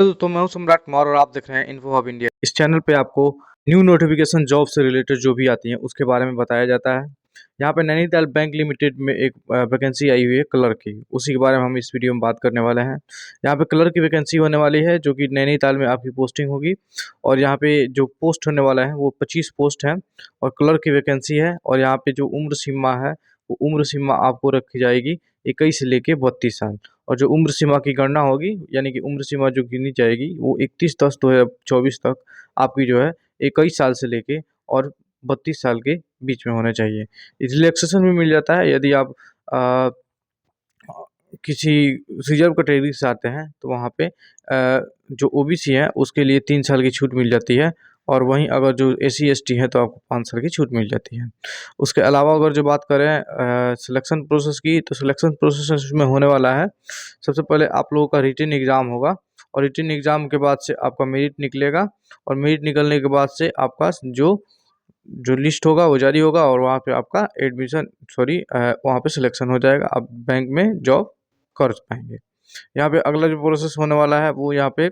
तो मैं हूं सम्राट कुमार और आप देख रहे हैं इन्फो हब इंडिया। इस चैनल पे आपको न्यू नोटिफिकेशन जॉब से रिलेटेड जो भी आती हैं उसके बारे में बताया जाता है। यहाँ पे नैनीताल बैंक लिमिटेड में एक वैकेंसी आई हुई है क्लर्क की, उसी के बारे में हम इस वीडियो में बात करने वाले हैं। यहाँ पे क्लर्क की वैकेंसी होने वाली है जो कि नैनीताल में आपकी पोस्टिंग होगी। और यहाँ पे जो पोस्ट होने वाला है वो 25 पोस्ट है और क्लर्क की वैकेंसी है। और यहाँ पे जो उम्र सीमा है वो उम्र सीमा आपको रखी जाएगी 21 से लेके 32 साल। और जो उम्र सीमा की गणना होगी यानी कि उम्र सीमा जो गिनी जाएगी वो 31/10/2024 तक आपकी जो है 21 साल से लेके और 32 साल के बीच में होना चाहिए। रिलैक्सेशन भी मिल जाता है यदि आप आ, किसी रिजर्व कैटेगरी से आते हैं तो वहाँ पे जो ओबीसी है उसके लिए 3 साल की छूट मिल जाती है। और वहीं अगर जो एससी एसटी है तो आपको 5 साल की छूट मिल जाती है। उसके अलावा अगर जो बात करें सिलेक्शन प्रोसेस की, तो सिलेक्शन प्रोसेस इसमें होने वाला है। सबसे पहले आप लोगों का रिटन एग्ज़ाम होगा और रिटन एग्ज़ाम के बाद से आपका मेरिट निकलेगा। और मेरिट निकलने के बाद से आपका जो जो लिस्ट होगा वो जारी होगा और वहाँ पे आपका एडमिशन वहाँ पे सिलेक्शन हो जाएगा, आप बैंक में जॉब कर पाएंगे। यहाँ पे अगला जो प्रोसेस होने वाला है वो यहाँ पे,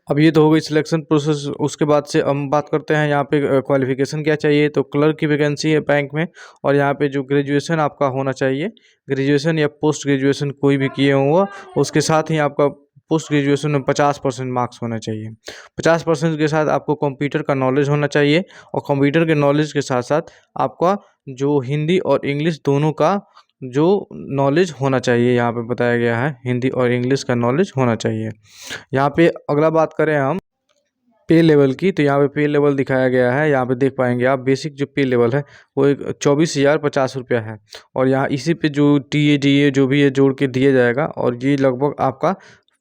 अब ये तो हो गई सिलेक्शन प्रोसेस। उसके बाद से हम बात करते हैं यहाँ पे क्वालिफिकेशन क्या चाहिए। तो क्लर्क की वैकेंसी है बैंक में और यहाँ पे जो ग्रेजुएशन आपका होना चाहिए, ग्रेजुएशन या पोस्ट ग्रेजुएशन कोई भी किए हुआ, उसके साथ ही आपका पोस्ट ग्रेजुएशन में 50% मार्क्स होना चाहिए। 50% के साथ आपको कंप्यूटर का नॉलेज होना चाहिए और कंप्यूटर के नॉलेज के साथ साथ आपका जो हिंदी और इंग्लिश दोनों का जो नॉलेज होना चाहिए, यहाँ पे बताया गया है हिंदी और इंग्लिश का नॉलेज होना चाहिए। यहाँ पे अगला बात करें हम पे लेवल की, तो यहाँ पे पे लेवल दिखाया गया है। यहाँ पे देख पाएंगे आप बेसिक जो पे लेवल है वो एक 24,050 रुपया है। और यहाँ इसी पे जो टी ए डी ए जो भी है जोड़ के दिया जाएगा और ये लगभग आपका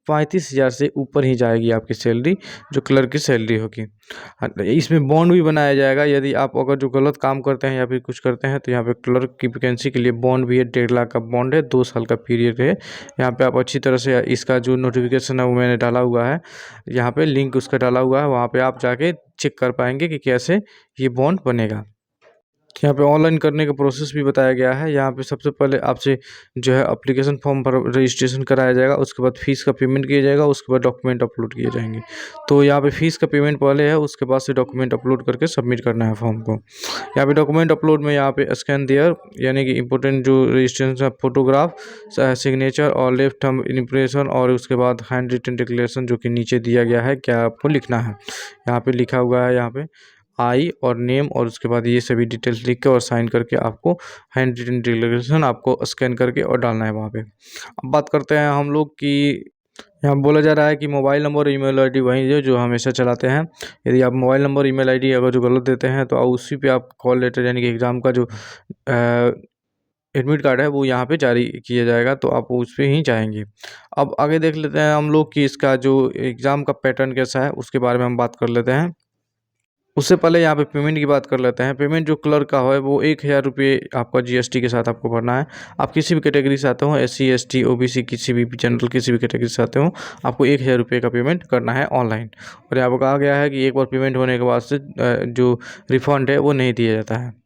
35,000 से ऊपर ही जाएगी आपकी सैलरी, जो क्लर्क की सैलरी होगी। हाँ, इसमें बॉन्ड भी बनाया जाएगा यदि आप अगर जो गलत काम करते हैं या फिर कुछ करते हैं, तो यहाँ पे क्लर्क की वैकेंसी के लिए बॉन्ड भी है। 1.5 लाख का बॉन्ड है, 2 साल का पीरियड है। यहाँ पे आप अच्छी तरह से इसका जो नोटिफिकेशन है वो मैंने डाला हुआ है, यहाँ पे लिंक उसका डाला हुआ है, वहाँ पे आप जाके चेक कर पाएंगे कि कैसे ये बॉन्ड बनेगा। यहाँ पे ऑनलाइन करने का प्रोसेस भी बताया गया है। यहाँ पे सबसे पहले आपसे जो है एप्लीकेशन फॉर्म पर रजिस्ट्रेशन कराया जाएगा, उसके बाद फ़ीस का पेमेंट किया जाएगा, उसके बाद डॉक्यूमेंट अपलोड किए जाएंगे। तो यहाँ पे फ़ीस का पेमेंट पहले है, उसके बाद से डॉक्यूमेंट अपलोड करके सबमिट करना है फॉर्म को। यहाँ पे डॉक्यूमेंट अपलोड में यहाँ पे स्कैन देयर यानी कि इंपॉर्टेंट जो रजिस्ट्रेशन फोटोग्राफ, सिग्नेचर और लेफ्ट थंब इम्प्रेशन और उसके बाद हैंड रिटन डिक्लेरेशन जो कि नीचे दिया गया है क्या आपको लिखना है। यहाँ पे लिखा हुआ है यहाँ पे आई और नेम और उसके बाद ये सभी डिटेल्स लिख के और साइन करके आपको हैंड रिटन डिक्लेरेशन आपको स्कैन करके और डालना है वहाँ पे। अब बात करते हैं हम लोग की, यहाँ बोला जा रहा है कि मोबाइल नंबर और ईमेल आईडी वही है जो हमेशा चलाते हैं। यदि आप मोबाइल नंबर ईमेल आईडी अगर जो गलत देते हैं तो उसी पे आप कॉल लेटर यानी कि एग्ज़ाम का जो एडमिट कार्ड है वो यहाँ पे जारी किया जाएगा, तो आप उस पे ही जाएंगे। अब आगे देख लेते हैं हम लोग कि इसका जो एग्ज़ाम का पैटर्न कैसा है उसके बारे में हम बात कर लेते हैं। उससे पहले यहाँ पे पेमेंट की बात कर लेते हैं। पेमेंट जो क्लर्क का है वो 1,000 रुपये आपका जीएसटी के साथ आपको भरना है। आप किसी भी कैटेगरी से आते हो, एससी एसटी ओबीसी किसी भी जनरल किसी भी कैटेगरी से आते हो, आपको 1,000 रुपये का पेमेंट करना है ऑनलाइन। और यहाँ पर कहा गया है कि एक बार पेमेंट होने के बाद से जो रिफ़ंड है वो नहीं दिया जाता है।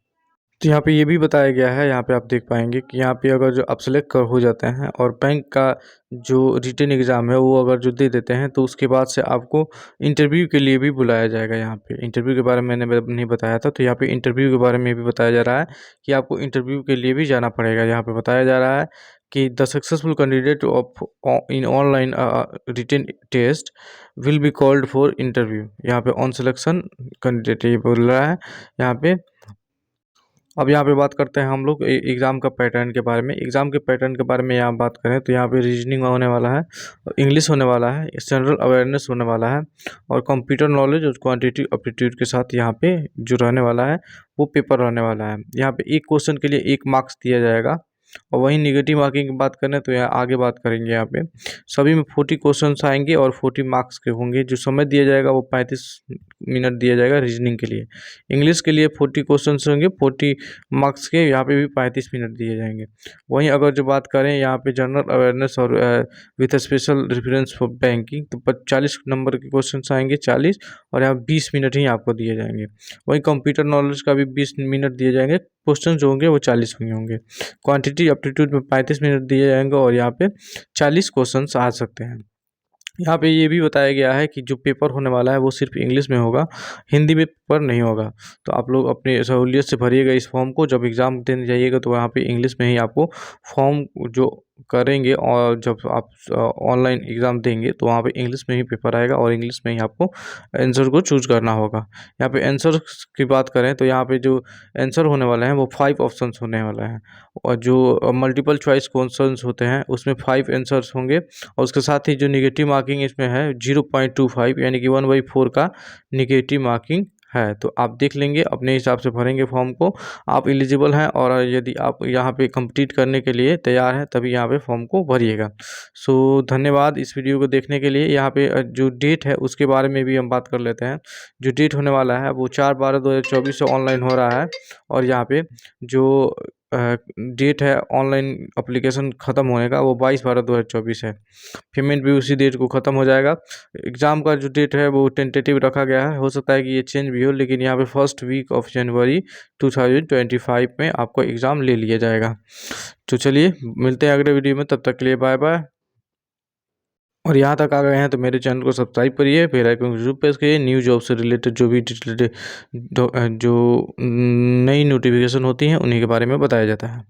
तो यहाँ पे ये भी बताया गया है, यहाँ पे आप देख पाएंगे कि यहाँ पे अगर जो आप सेलेक्ट कर हो जाते हैं और बैंक का जो रिटन एग्ज़ाम है वो अगर जो दे देते हैं, तो उसके बाद से आपको इंटरव्यू के लिए भी बुलाया जाएगा। यहाँ पे इंटरव्यू के बारे में मैंने नहीं बताया था, तो यहाँ पे इंटरव्यू के बारे में भी बताया जा रहा है कि आपको इंटरव्यू के लिए भी जाना पड़ेगा। यहाँ पे बताया जा रहा है कि the successful candidate of in online written test will be called for interview. यहाँ पे ऑन सिलेक्शन कैंडिडेट ये बोल रहा है यहाँ पे। अब यहाँ पे बात करते हैं हम लोग एग्ज़ाम का पैटर्न के बारे में। एग्ज़ाम के पैटर्न के बारे में यहाँ बात करें तो यहाँ पे रीजनिंग होने वाला है, इंग्लिश होने वाला है, जनरल अवेयरनेस होने वाला है और कंप्यूटर नॉलेज और क्वांटिटी एप्टीट्यूड के साथ यहाँ पे जो रहने वाला है वो पेपर रहने वाला है। यहाँ पे एक क्वेश्चन के लिए 1 मार्क्स दिया जाएगा। और वहीं निगेटिव मार्किंग की बात करें तो यहाँ आगे बात करेंगे। यहाँ पे सभी में 40 क्वेश्चंस आएंगे और 40 मार्क्स के होंगे। जो समय दिया जाएगा वो 35 मिनट दिया जाएगा रीजनिंग के लिए। इंग्लिश के लिए 40 क्वेश्चंस होंगे, 40 मार्क्स के, यहाँ पे भी 35 मिनट दिए जाएंगे। वहीं अगर जो बात करें यहाँ पे जनरल अवेयरनेस और with special reference for banking, तो 40 नंबर के क्वेश्चन आएंगे 40, और यहाँ 20 मिनट ही आपको दिए जाएंगे। वहीं कंप्यूटर नॉलेज का भी 20 मिनट दिए जाएंगे, क्वेश्चन जो होंगे वो 40 होंगे। क्वांटिटी एप्टीट्यूड में 35 मिनट दिए जाएंगे और यहाँ पे 40 क्वेश्चन आ सकते हैं। यहाँ पे ये भी बताया गया है कि जो पेपर होने वाला है वो सिर्फ इंग्लिश में होगा, हिंदी में पेपर नहीं होगा। तो आप लोग अपनी सहूलियत से भरिएगा इस फॉर्म को। जब एग्ज़ाम देने जाइएगा तो वहाँ पे इंग्लिश में ही आपको फॉर्म जो करेंगे, और जब आप ऑनलाइन एग्ज़ाम देंगे तो वहाँ पे इंग्लिश में ही पेपर आएगा और इंग्लिश में ही आपको आंसर को चूज़ करना होगा। यहाँ पे आंसर्स की बात करें तो यहाँ पे जो आंसर होने वाले हैं वो 5 ऑप्शंस होने वाला है, और जो मल्टीपल चॉइस क्वेश्चंस होते हैं उसमें 5 आंसर्स होंगे, और उसके साथ ही जो नेगेटिव मार्किंग इसमें है 0.25, यानी कि 1/4 का नेगेटिव मार्किंग है। तो आप देख लेंगे, अपने हिसाब से भरेंगे फॉर्म को। आप एलिजिबल हैं और यदि आप यहाँ पे कंप्लीट करने के लिए तैयार हैं तभी यहाँ पे फॉर्म को भरिएगा। सो धन्यवाद इस वीडियो को देखने के लिए। यहाँ पे जो डेट है उसके बारे में भी हम बात कर लेते हैं। जो डेट होने वाला है वो 4/12/2024 से ऑनलाइन हो रहा है, और यहाँ पे जो डेट है ऑनलाइन एप्लीकेशन ख़त्म होने का वो 22/12/2024 है। पेमेंट भी उसी डेट को ख़त्म हो जाएगा। एग्ज़ाम का जो डेट है वो टेंटेटिव रखा गया है, हो सकता है कि ये चेंज भी हो, लेकिन यहाँ पे फर्स्ट वीक ऑफ जनवरी 2025 में आपको एग्ज़ाम ले लिया जाएगा। तो चलिए मिलते हैं अगले वीडियो में, तब तक के लिए बाय बाय। और यहाँ तक आ गए हैं तो मेरे चैनल को सब्सक्राइब करिए, बेल आइकन को जरूर प्रेस करिए। न्यू जॉब से रिलेटेड जो भी जो नई नोटिफिकेशन होती हैं उन्हीं के बारे में बताया जाता है।